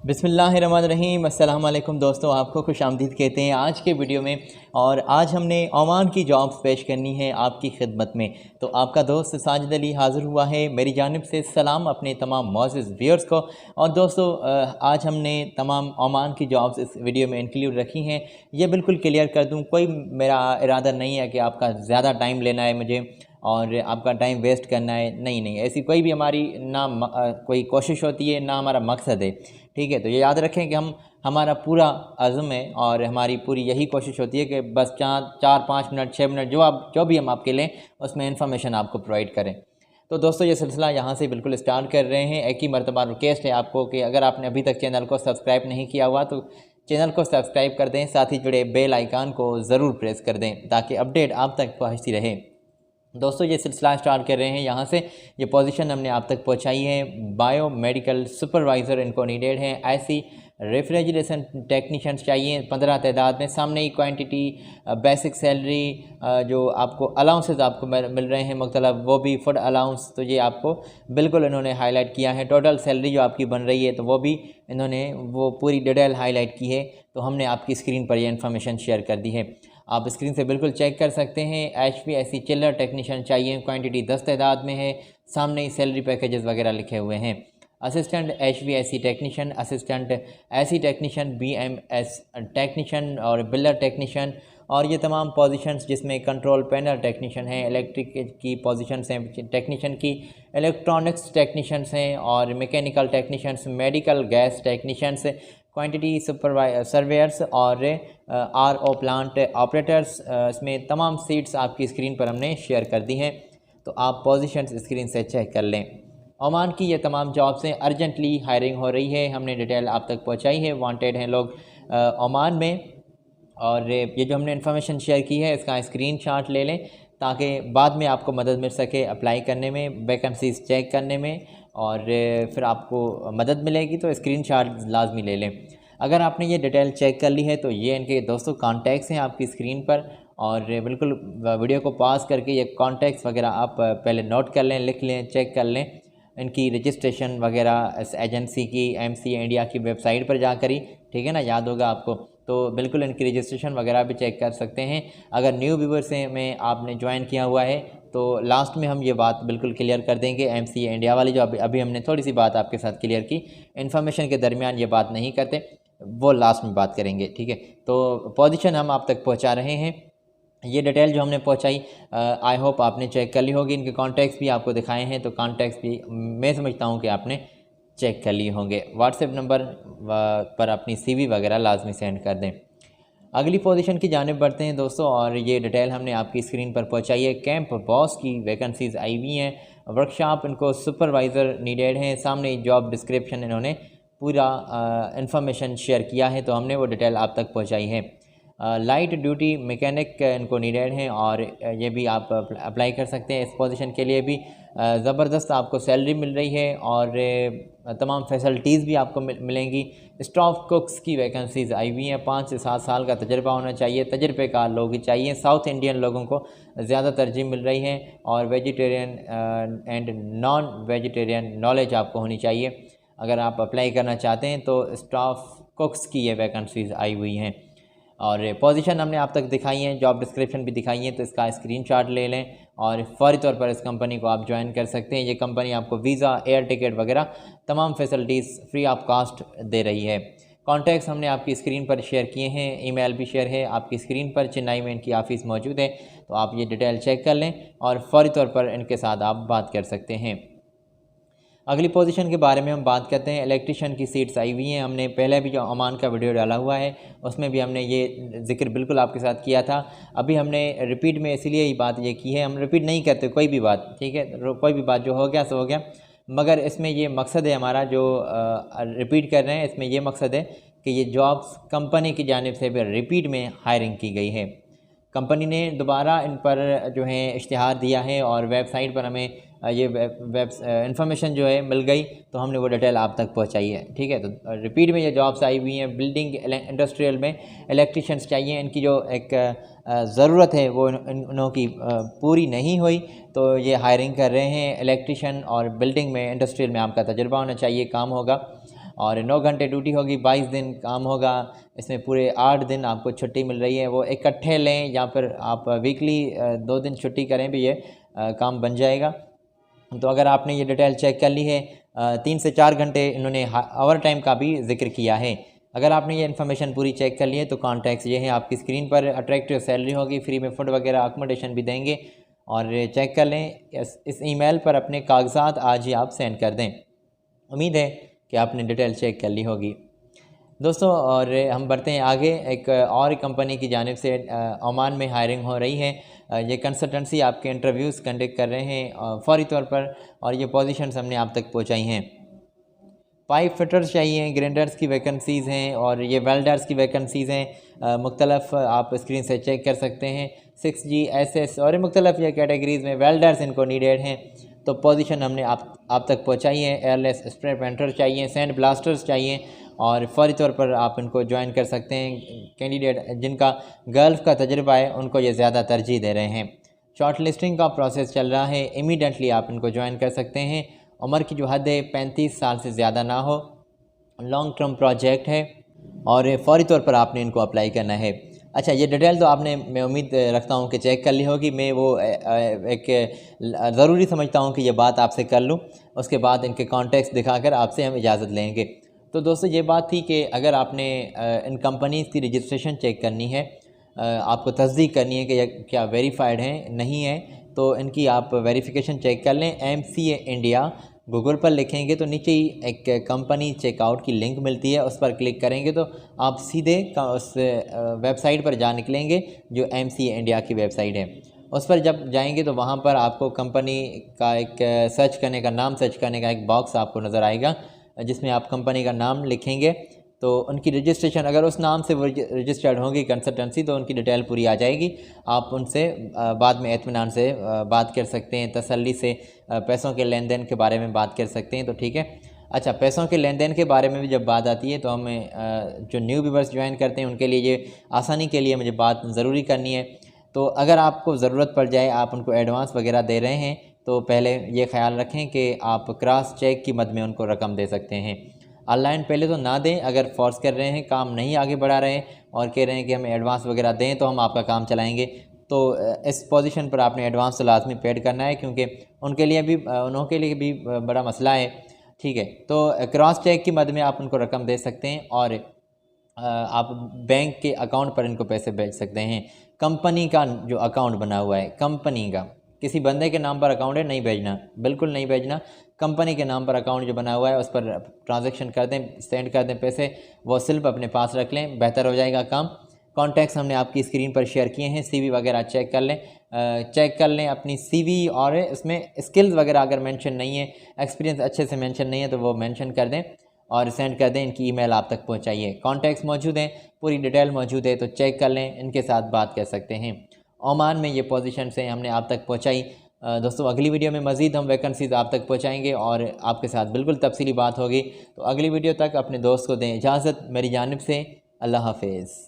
बिस्मिल्लाहिर्रहमानिर्रहीम। अस्सलाम वालेकुम दोस्तों, आपको खुशामदीद कहते हैं आज के वीडियो में। और आज हमने ओमान की जॉब्स पेश करनी है आपकी खिदमत में। तो आपका दोस्त साजिद अली हाज़िर हुआ है। मेरी जानिब से सलाम अपने तमाम मोअज़्ज़िज़ व्यूअर्स को। और दोस्तों आज हमने तमाम ओमान की जॉब्स इस वीडियो में इंक्लूड रखी हैं। ये बिल्कुल क्लियर कर दूँ, कोई मेरा इरादा नहीं है कि आपका ज़्यादा टाइम लेना है मुझे और आपका टाइम वेस्ट करना है। नहीं, ऐसी कोई भी हमारी कोई कोशिश होती है, ना हमारा मकसद है। ठीक है, तो ये याद रखें कि हमारा पूरा अज़्म है और हमारी पूरी यही कोशिश होती है कि बस 4-5 मिनट 6 मिनट जो भी हम आपके लें उसमें इंफॉर्मेशन आपको प्रोवाइड करें। तो दोस्तों ये सिलसिला यहाँ से बिल्कुल स्टार्ट कर रहे हैं। एक ही मरतबा रिक्वेस्ट है आपको कि अगर आपने अभी तक चैनल को सब्सक्राइब नहीं किया हुआ तो चैनल को सब्सक्राइब कर दें, साथ ही जुड़े बेल आइकान को ज़रूर प्रेस कर दें ताकि अपडेट आप तक पहुँचती रहे। दोस्तों ये सिलसिला स्टार्ट कर रहे हैं यहाँ से। ये पोजीशन हमने आप तक पहुँचाई है। बायो मेडिकल सुपरवाइज़र इनको नीडेड है। ऐसी रेफ्रिजरेशन टेक्नीशियंस चाहिए 15 तादाद में। सामने ही क्वांटिटी, बेसिक सैलरी, जो आपको अलाउंसेस आपको मिल रहे हैं मुख्तलिफ, वो भी फूड अलाउंस, तो ये आपको बिल्कुल इन्होंने हाईलाइट किया है। टोटल सैलरी जो आपकी बन रही है तो वो भी इन्होंने वो पूरी डिटेल हाईलाइट की है। तो हमने आपकी स्क्रीन पर ये इन्फॉर्मेशन शेयर कर दी है, आप स्क्रीन से बिल्कुल चेक कर सकते हैं। HVAC चिल्लर टेक्नीशियन चाहिए, क्वांटिटी 10 तादाद में है। सामने ही सैलरी पैकेजेस वगैरह लिखे हुए हैं। Assistant HVAC technician, assistant AC technician, BMS technician और बिल्डर टेक्नीशियन। और ये तमाम पोजीशंस जिसमें कंट्रोल पैनल टेक्नीशियन हैं, इलेक्ट्रिक की पोजीशंस हैं टेक्नीशियन की, इलेक्ट्रॉनिक्स टेक्नीशियंस हैं और mechanical technicians, medical gas technicians, quantity surveyor's और RO प्लांट ऑपरेटर्स। इसमें तमाम सीट्स आपकी स्क्रीन पर हमने शेयर कर दी हैं, तो आप पोजीशंस स्क्रीन से चेक कर लें। ओमान की ये तमाम जॉब्स हैं, अर्जेंटली हायरिंग हो रही है। हमने डिटेल आप तक पहुंचाई है। वांटेड हैं लोग ओमान में। और ये जो हमने इन्फॉर्मेशन शेयर की है इसका स्क्रीनशॉट ले लें ताकि बाद में आपको मदद मिल सके अप्लाई करने में, वैकेंसीज चेक करने में, और फिर आपको मदद मिलेगी। तो स्क्रीनशॉट लाजमी ले लें। अगर आपने ये डिटेल चेक कर ली है तो ये इनके दोस्तों कॉन्टैक्ट्स हैं आपकी स्क्रीन पर। और बिल्कुल वीडियो को पॉज करके ये कॉन्टैक्ट्स वगैरह आप पहले नोट कर लें, लिख लें, चेक कर लें। इनकी रजिस्ट्रेशन वगैरह इस एजेंसी की MCA इंडिया की वेबसाइट पर जाकर ही, ठीक है ना, याद होगा आपको। तो बिल्कुल इनकी रजिस्ट्रेशन वगैरह भी चेक कर सकते हैं। अगर न्यू व्यूअर्स में आपने ज्वाइन किया हुआ है तो लास्ट में हम ये बात बिल्कुल क्लियर कर देंगे। MCA इंडिया वाली जो अभी हमने थोड़ी सी बात आपके साथ क्लियर की, इन्फॉर्मेशन के दरमियान ये बात नहीं करते, वो लास्ट में बात करेंगे, ठीक है। तो पोजीशन हम आप तक पहुंचा रहे हैं। ये डिटेल जो हमने पहुंचाई आई होप आपने चेक कर ली होगी। इनके कॉन्टैक्ट्स भी आपको दिखाए हैं, तो कॉन्टैक्ट्स भी मैं समझता हूं कि आपने चेक कर लिए होंगे। व्हाट्सएप नंबर पर अपनी CV वगैरह लाजमी सेंड कर दें। अगली पोजीशन की जानिब बढ़ते हैं दोस्तों, और ये डिटेल हमने आपकी स्क्रीन पर पहुंचाई है। कैंप बॉस की वैकेंसीज़ आई हुई हैं। वर्कशॉप इनको सुपरवाइज़र नीडेड हैं। सामने जॉब डिस्क्रिप्शन इन्होंने पूरा इन्फॉर्मेशन शेयर किया है, तो हमने वो डिटेल आप तक पहुंचाई है। लाइट ड्यूटी मैकेनिक इनको नीडेड हैं और ये भी आप अप्लाई कर सकते हैं। इस पोजीशन के लिए भी ज़बरदस्त आपको सैलरी मिल रही है और तमाम फैसिलिटीज़ भी आपको मिलेंगी। स्टाफ कुक्स की वैकेंसीज़ आई हुई हैं। 5 से 7 साल का तजर्बा होना चाहिए, तजर्बेकार लोग ही चाहिए। साउथ इंडियन लोगों को ज़्यादा तरजीह मिल रही है और vegetarian and non vegetarian knowledge आपको होनी चाहिए। अगर आप अप्लाई करना चाहते हैं तो स्टाफ कुक्स की ये वैकेंसीज़ आई हुई हैं। और पोजीशन हमने आप तक दिखाई हैं, जॉब डिस्क्रिप्शन भी दिखाई है, तो इसका स्क्रीनशॉट ले लें और फौरी तौर पर इस कंपनी को आप ज्वाइन कर सकते हैं। ये कंपनी आपको वीज़ा, एयर टिकट वगैरह तमाम फैसिलिटीज़ फ्री ऑफ कास्ट दे रही है। कॉन्टैक्ट्स हमने आपकी स्क्रीन पर शेयर किए हैं, ईमेल भी शेयर है आपकी स्क्रीन पर। चेन्नई में इनकी ऑफ़िस मौजूद है, तो आप ये डिटेल चेक कर लें और फौरी तौर पर इनके साथ आप बात कर सकते हैं। अगली पोजीशन के बारे में हम बात करते हैं। इलेक्ट्रिशियन की सीट्स आई हुई हैं। हमने पहले भी जो ओमान का वीडियो डाला हुआ है उसमें भी हमने ये जिक्र बिल्कुल आपके साथ किया था। अभी हमने रिपीट में इसीलिए ही बात ये की है, हम रिपीट नहीं करते कोई भी बात, ठीक है। कोई भी बात जो हो गया सो हो गया, मगर इसमें ये मकसद है हमारा जो रिपीट कर रहे हैं, इसमें ये मकसद है कि ये जॉब्स कंपनी की जानिब से भी रिपीट में हायरिंग की गई है। कंपनी ने दोबारा इन पर जो है इश्तिहार दिया है और वेबसाइट पर हमें ये इंफॉर्मेशन जो है मिल गई, तो हमने वो डिटेल आप तक पहुंचाई है, ठीक है। तो रिपीट में ये जॉब्स आई हुई हैं। बिल्डिंग इंडस्ट्रियल में इलेक्ट्रिशियंस चाहिए। इनकी जो एक ज़रूरत है वो उनकी पूरी नहीं हुई, तो ये हायरिंग कर रहे हैं इलेक्ट्रिशियन। और बिल्डिंग में, इंडस्ट्रियल में आपका तजुर्बा होना चाहिए, काम होगा। और 9 घंटे ड्यूटी होगी, 22 दिन काम होगा। इसमें पूरे 8 दिन आपको छुट्टी मिल रही है, वो इकट्ठे लें या फिर आप वीकली 2 दिन छुट्टी करें भी ये काम बन जाएगा। तो अगर आपने ये डिटेल चेक कर ली है, 3 से 4 घंटे इन्होंने ओवर टाइम का भी जिक्र किया है। अगर आपने ये इन्फॉर्मेशन पूरी चेक कर ली है तो कॉन्टैक्ट्स ये हैं आपकी स्क्रीन पर। अट्रैक्टिव सैलरी होगी, फ्री में फूड वगैरह अकोमोडेशन भी देंगे। और चेक कर लें, इस ईमेल पर अपने कागजात आज ही आप सेंड कर दें। उम्मीद है कि आपने डिटेल चेक कर ली होगी दोस्तों। और हम बढ़ते हैं आगे। एक और कंपनी की जानिब से ओमान में हायरिंग हो रही है। ये कंसल्टेंसी आपके इंटरव्यूज़ कंडक्ट कर रहे हैं फौरी तौर पर, और ये पोजीशंस हमने आप तक पहुंचाई हैं। पाइप फिटर्स चाहिए, ग्राइंडर्स की वैकेंसीज़ हैं, और ये वेल्डर्स की वैकेंसीज़ हैं। मुख्तलफ आप स्क्रीन से चेक कर सकते हैं। 6G SS और मुख्तलफ ये कैटेगरीज़ में वेल्डर्स इनको नीडेड हैं। तो पोजीशन हमने आप तक पहुंचाई है। एयरलेस स्प्रे पेंटर चाहिए, सैंड ब्लास्टर्स चाहिए, और फौरी तौर पर आप इनको ज्वाइन कर सकते हैं। कैंडिडेट जिनका गल्फ़ का तजुर्बा है उनको ये ज़्यादा तरजीह दे रहे हैं। शॉर्ट लिस्टिंग का प्रोसेस चल रहा है, इमीडिएटली आप इनको ज्वाइन कर सकते हैं। उम्र की जो हद है 35 साल से ज़्यादा ना हो। लॉन्ग टर्म प्रोजेक्ट है और फौरी तौर पर आपने इनको अप्लाई करना है। अच्छा, ये डिटेल तो आपने, मैं उम्मीद रखता हूँ कि चेक कर ली होगी। मैं वो एक ज़रूरी समझता हूँ कि ये बात आपसे कर लूँ, उसके बाद इनके कॉन्टेक्स्ट दिखाकर आपसे हम इजाज़त लेंगे। तो दोस्तों ये बात थी कि अगर आपने इन कंपनीज़ की रजिस्ट्रेशन चेक करनी है, आपको तस्दीक करनी है कि क्या वेरीफाइड हैं नहीं है, तो इनकी आप वेरिफिकेशन चेक कर लें। MCA इंडिया गूगल पर लिखेंगे तो नीचे ही एक कंपनी चेकआउट की लिंक मिलती है, उस पर क्लिक करेंगे तो आप सीधे उस वेबसाइट पर जा निकलेंगे जो MCA इंडिया की वेबसाइट है। उस पर जब जाएंगे तो वहाँ पर आपको कंपनी का एक सर्च करने का, नाम सर्च करने का एक बॉक्स आपको नज़र आएगा, जिसमें आप कंपनी का नाम लिखेंगे तो उनकी रजिस्ट्रेशन, अगर उस नाम से वो रजिस्टर्ड होंगी कंसल्टेंसी, तो उनकी डिटेल पूरी आ जाएगी। आप उनसे बाद में इत्मीनान से बात कर सकते हैं, तसल्ली से पैसों के लेन देन के बारे में बात कर सकते हैं। तो ठीक है। अच्छा, पैसों के लेन देन के बारे में भी जब बात आती है तो हमें जो न्यू व्यूअर्स ज्वाइन करते हैं उनके लिए ये आसानी के लिए मुझे बात ज़रूरी करनी है। तो अगर आपको ज़रूरत पड़ जाए, आप उनको एडवांस वगैरह दे रहे हैं, तो पहले ये ख्याल रखें कि आप क्रॉस चेक की मद में उनको रकम दे सकते हैं। ऑनलाइन पहले तो ना दें। अगर फोर्स कर रहे हैं, काम नहीं आगे बढ़ा रहे हैं और कह रहे हैं कि हमें एडवांस वगैरह दें तो हम आपका काम चलाएंगे, तो इस पोजीशन पर आपने एडवांस तो लाजमी पेड करना है, क्योंकि उनके लिए भी बड़ा मसला है। ठीक है। तो क्रॉस चेक की मद में आप उनको रकम दे सकते हैं और आप बैंक के अकाउंट पर इनको पैसे भेज सकते हैं। कंपनी का जो अकाउंट बना हुआ है, कंपनी का, किसी बंदे के नाम पर अकाउंट है, नहीं भेजना, बिल्कुल नहीं भेजना। कंपनी के नाम पर अकाउंट जो बना हुआ है उस पर ट्रांजैक्शन कर दें, सेंड कर दें पैसे, वो सिर्फ अपने पास रख लें, बेहतर हो जाएगा काम। कॉन्टैक्ट्स हमने आपकी स्क्रीन पर शेयर किए हैं। CV वगैरह चेक कर लें अपनी CV, और इसमें स्किल्स वगैरह अगर मेंशन नहीं है, एक्सपीरियंस अच्छे से मेंशन नहीं है तो वो मेंशन कर दें और सेंड कर दें। इनकी ईमेल आप तक पहुंचाइए। कॉन्टैक्ट्स मौजूद हैं, पूरी डिटेल मौजूद है, तो चेक कर लें, इनके साथ बात कर सकते हैं। ओमान में ये पोजीशन से हमने आप तक पहुंचाई। दोस्तों अगली वीडियो में मज़ीद हम वैकेंसीज़ आप तक पहुंचाएंगे और आपके साथ बिल्कुल तफसीली बात होगी। तो अगली वीडियो तक अपने दोस्त को दें इजाज़त। मेरी जानिब से अल्लाह हाफिज़।